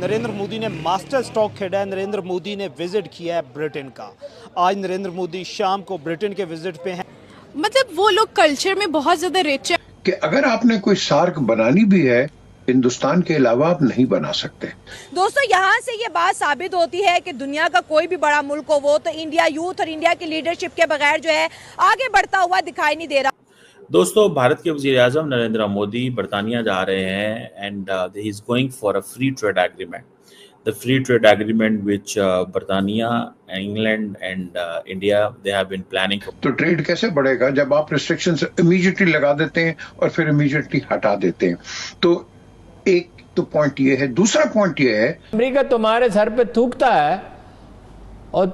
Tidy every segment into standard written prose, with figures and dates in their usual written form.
नरेंद्र मोदी ने master stroke खेला है। नरेंद्र मोदी ने विजिट किया है ब्रिटेन का। आज नरेंद्र मोदी शाम को ब्रिटेन के विजिट पे हैं। मतलब वो लोग कल्चर में बहुत ज्यादा रिच है कि अगर आपने कोई सार्क बनानी भी है, हिंदुस्तान के अलावा आप नहीं बना सकते। दोस्तों, यहाँ से ये बात साबित होती है कि दुनिया का कोई भी बड़ा मुल्क हो, वो तो इंडिया यूथ और इंडिया की लीडरशिप के बगैर जो है आगे बढ़ता हुआ दिखाई नहीं दे रहा। दोस्तों, भारत के वज़ीर आज़म नरेंद्र मोदी बरतानिया जा रहे हैं and he is going for a free trade agreement. The free trade agreement which बरतानिया, England and India they have been planning. तो ट्रेड कैसे बढ़ेगा जब आप रिस्ट्रिक्शंस इमीडिएटली लगा देते हैं और फिर इमीडिएटली हटा देते हैं? तो एक तो पॉइंट ये है। दूसरा पॉइंट ये है, अमेरिका तुम्हारे सर पे थूकता है और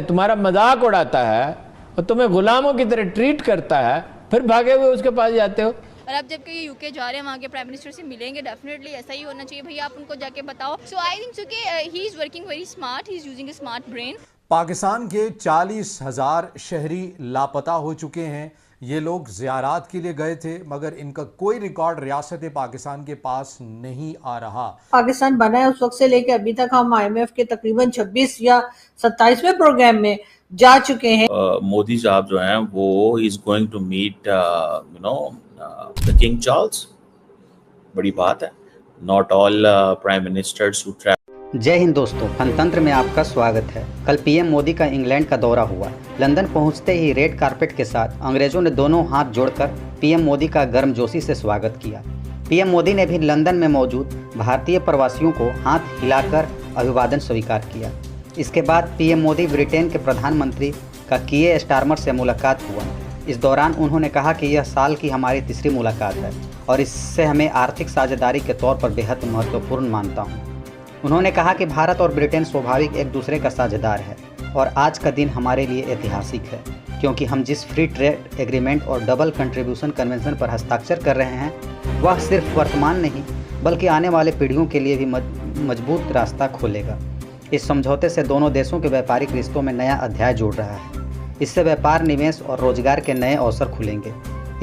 तुम्हारा मजाक उड़ाता है और तुम्हें गुलामों की तरह ट्रीट करता है, फिर भागे हुए उसके पास जाते हो। और अब जब कि यूके जा रहे हैं, वहाँ के प्राइम मिनिस्टर से मिलेंगे, डेफिनेटली ऐसा ही होना चाहिए भैया, आप उनको जाके बताओ। सो आई थिंक सो कि he is working very smart, he is using a smart brain. Pakistan के 40,000 शहरी लापता हो चुके हैं। ये लोग ज़ियारात के लिए गए थे, मगर इनका कोई रिकॉर्ड रियासत पाकिस्तान के पास नहीं आ रहा। पाकिस्तान बना है उस वक्त से लेकर अभी तक हम IMF के तकरीबन 26 या 27वें प्रोग्राम में जा चुके हैं। मोदी साहब जो हैं वो is going to meet the king Charles. बड़ी बात है। Not all prime ministers who travel. जय हिंद दोस्तों, गणतंत्र में आपका स्वागत है। कल पीएम मोदी का इंग्लैंड का दौरा हुआ। लंदन पहुंचते ही रेड कारपेट के साथ अंग्रेजों ने दोनों हाथ जोड़कर पीएम मोदी का गर्मजोशी से स्वागत किया। पीएम मोदी ने भी लंदन में मौजूद भारतीय प्रवासियों को हाथ हिलाकर अभिवादन स्वीकार किया। इसके बाद पीएम मोदी ब्रिटेन के प्रधानमंत्री का कीयर स्टारमर से मुलाकात हुआ। इस दौरान उन्होंने कहा कि यह साल की हमारी तीसरी मुलाकात है और इससे हमें आर्थिक साझेदारी के तौर पर बेहद महत्वपूर्ण मानता हूँ। उन्होंने कहा कि भारत और ब्रिटेन स्वाभाविक एक दूसरे का साझेदार है और आज का दिन हमारे लिए ऐतिहासिक है, क्योंकि हम जिस फ्री ट्रेड एग्रीमेंट और डबल कंट्रीब्यूशन कन्वेंशन पर हस्ताक्षर कर रहे हैं वह सिर्फ वर्तमान नहीं बल्कि आने वाले पीढ़ियों के लिए भी मजबूत रास्ता खोलेगा। इस समझौते से दोनों देशों के व्यापारिक रिश्तों में नया अध्याय जुड़ रहा है। इससे व्यापार, निवेश और रोजगार के नए अवसर खुलेंगे।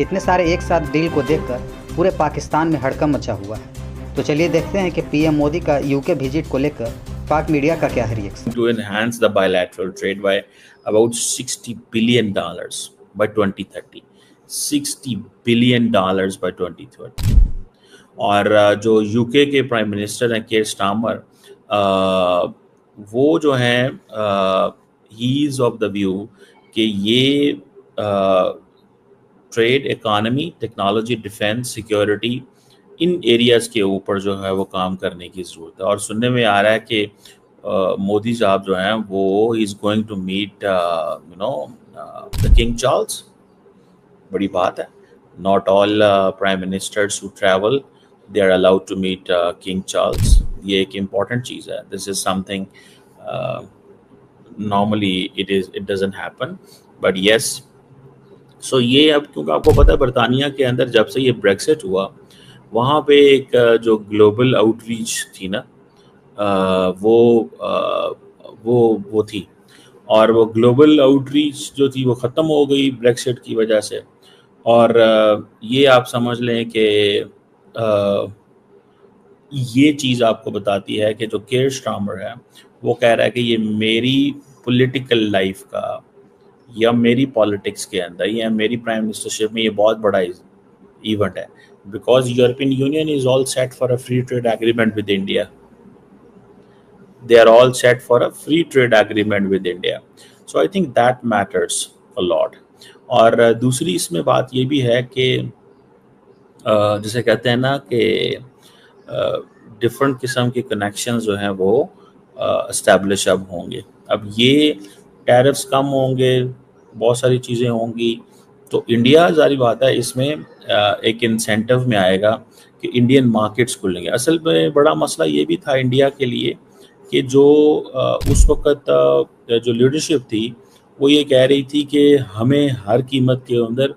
इतने सारे एक साथ डील को देखकर पूरे पाकिस्तान में हड़कंप मचा हुआ है। तो चलिए देखते हैं कि पीएम मोदी का यूके विजिट को लेकर पाक मीडिया का क्या है reaction. To enhance the bilateral trade by about $60 billion by 2030। $60 billion by 2030। और जो यूके के प्राइम मिनिस्टर हैं कीयर स्टारमर, वो जो हैं he is of the view कि ये trade, economy, technology, defence, security, इन एरियाज़ के ऊपर जो है वो काम करने की ज़रूरत है। और सुनने में आ रहा है कि मोदी साहब जो हैं वो is going to meet the king Charles. बड़ी बात है। Not all prime ministers who travel they are allowed to meet king Charles. ये एक इम्पॉर्टेंट चीज़ है। This is something normally it doesn't happen, but yes. So ये अब क्योंकि आपको पता है बरतानिया के अंदर जब से ये ब्रेक्सिट हुआ, वहाँ पे एक जो ग्लोबल आउटरीच थी ना, वो थी, और वो ग्लोबल आउटरीच जो थी वो ख़त्म हो गई ब्रेक्सिट की वजह से। और ये आप समझ लें कि ये चीज़ आपको बताती है कि जो कीयर स्टारमर है वो कह रहा है कि ये मेरी पॉलिटिकल लाइफ का या मेरी पॉलिटिक्स के अंदर या मेरी प्राइम मिनिस्टरशिप में ये बहुत बड़ा इवेंट है, because European Union is all set for a free trade agreement with India. They are all set for a free trade agreement with India. So I think that matters a lot. और दूसरी इसमें बात ये भी है कि जैसे कहते हैं ना कि डिफरेंट किस्म के कनेक्शंस जो हैं वो इस्टेब्लिश अब होंगे। अब ये टैरिफ्स कम होंगे, बहुत सारी चीज़ें होंगी, तो इंडिया ज़ाहिर बात है इसमें एक इंसेंटिव में आएगा कि इंडियन मार्केट्स खुलेंगे। असल में बड़ा मसला ये भी था इंडिया के लिए कि जो उस वक़्त जो लीडरशिप थी वो ये कह रही थी कि हमें हर कीमत के अंदर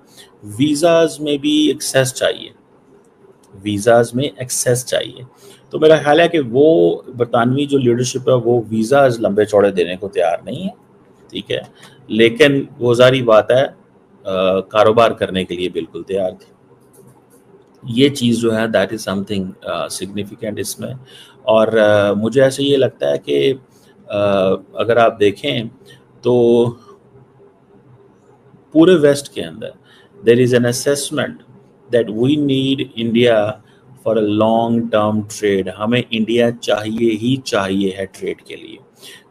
वीज़ाज़ में भी एक्सेस चाहिए, वीज़ाज़ में एक्सेस चाहिए। तो मेरा ख्याल है कि वो बरतानवी जो लीडरशिप है वो वीज़ाज़ लंबे चौड़े देने को तैयार नहीं है, ठीक है, लेकिन वो ज़ाहिर बात है कारोबार करने के लिए बिल्कुल तैयार थी। ये चीज़ जो है दैट इज़ समथिंग सिग्निफिकेंट इसमें। और मुझे ऐसे ये लगता है कि अगर आप देखें तो पूरे वेस्ट के अंदर there is an assessment that we need India for a long term trade. हमें इंडिया चाहिए ही चाहिए है ट्रेड के लिए,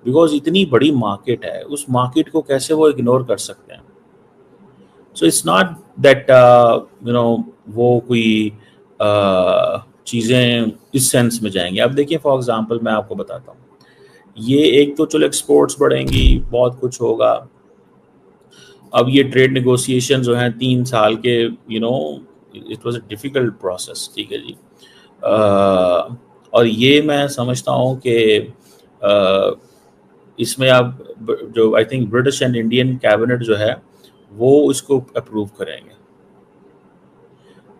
बिकॉज इतनी बड़ी मार्केट है, उस मार्केट को कैसे वो इग्नोर कर सकते हैं। सो इट्स नॉट दैट वो कोई चीज़ें इस सेंस में जाएंगी। अब देखिए फॉर एग्जांपल मैं आपको बताता हूँ, ये एक तो चलो एक्सपोर्ट्स बढ़ेंगी, बहुत कुछ होगा। अब ये ट्रेड नेगोशिएशन जो हैं 3 साल के, it was a difficult process, ठीक है जी। और ये मैं समझता हूँ कि इसमें अब जो I think British and Indian cabinet जो है वो इसको अप्रूव करेंगे।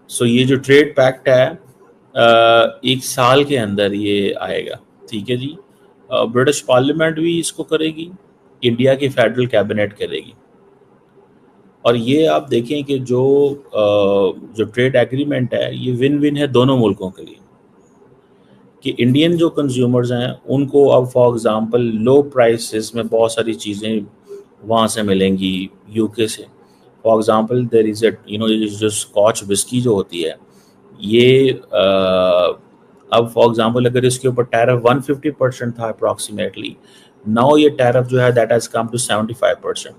सो ये जो ट्रेड पैक्ट है 1 साल के अंदर ये आएगा, ठीक है जी। ब्रिटिश पार्लियामेंट भी इसको करेगी, इंडिया की फेडरल कैबिनेट करेगी। और ये आप देखें कि जो ट्रेड एग्रीमेंट है ये विन विन है दोनों मुल्कों के लिए, कि इंडियन जो कंज्यूमर्स हैं उनको अब फॉर एग्जांपल लो प्राइसेस में बहुत सारी चीज़ें वहाँ से मिलेंगी यूके से। फॉर एग्जांपल देयर इज़ जो स्कॉच विस्की जो होती है ये अब फॉर एग्जांपल अगर इसके ऊपर टैरिफ 150% था अप्रॉक्सीमेटली, नाउ ये टैरिफ जो है दैट हैज़ कम टू 75%,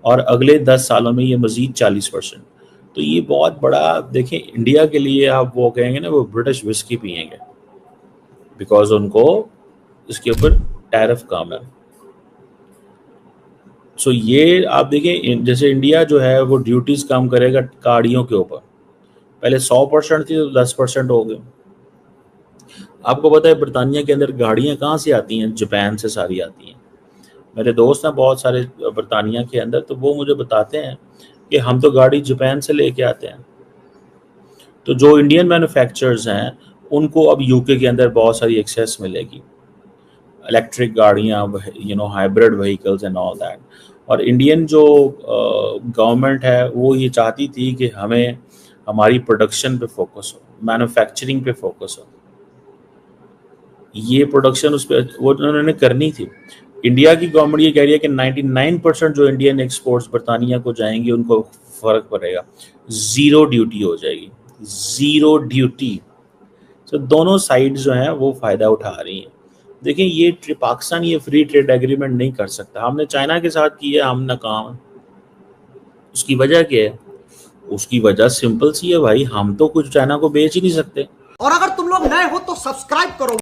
और अगले 10 सालों में ये मज़ीद 40%। तो ये बहुत बड़ा देखें इंडिया के लिए, आप वो कहेंगे ना वो ब्रिटिश विस्की पियेंगे, बिकॉज उनको इसके ऊपर टैरिफ कम है। सो ये आप देखें जैसे इंडिया जो है वो ड्यूटीज़ कम करेगा गाड़ियों के ऊपर, पहले 100% थी तो 10% हो गए। आपको पता है बरतानिया के अंदर गाड़ियाँ कहाँ से आती हैं? जापान से सारी आती हैं। मेरे दोस्त हैं बहुत सारे बरतानिया के अंदर, तो वो मुझे बताते हैं कि हम तो गाड़ी जापान से लेके आते हैं। तो जो इंडियन मैन्युफैक्चरर्स हैं उनको अब यूके के अंदर बहुत सारी एक्सेस मिलेगी, इलेक्ट्रिक गाड़ियाँ, hybrid vehicles and all that. और इंडियन जो गवर्नमेंट है वो ये चाहती थी कि हमें हमारी प्रोडक्शन पे फोकस हो, मैन्युफैक्चरिंग पे फोकस हो। ये प्रोडक्शन उस पर वो उन्होंने करनी थी। इंडिया की गवर्नमेंट ये कह रही है कि 99% जो इंडियन एक्सपोर्ट्स बरतानिया को जाएंगी उनको फ़र्क पड़ेगा, ज़ीरो ड्यूटी हो जाएगी, ज़ीरो ड्यूटी। तो दोनों साइड जो हैं वो फ़ायदा उठा रही हैं। देखें ये पाकिस्तान ये फ्री ट्रेड एग्रीमेंट नहीं कर सकता। हमने चाइना के साथ किया, हम नाकाम हैं। उसकी वजह क्या है? उसकी वजह सिंपल सी है भाई, हम तो कुछ चाइना को बेच ही नहीं सकते। और अगर तुम लोग नए हो तो सब्सक्राइब करो।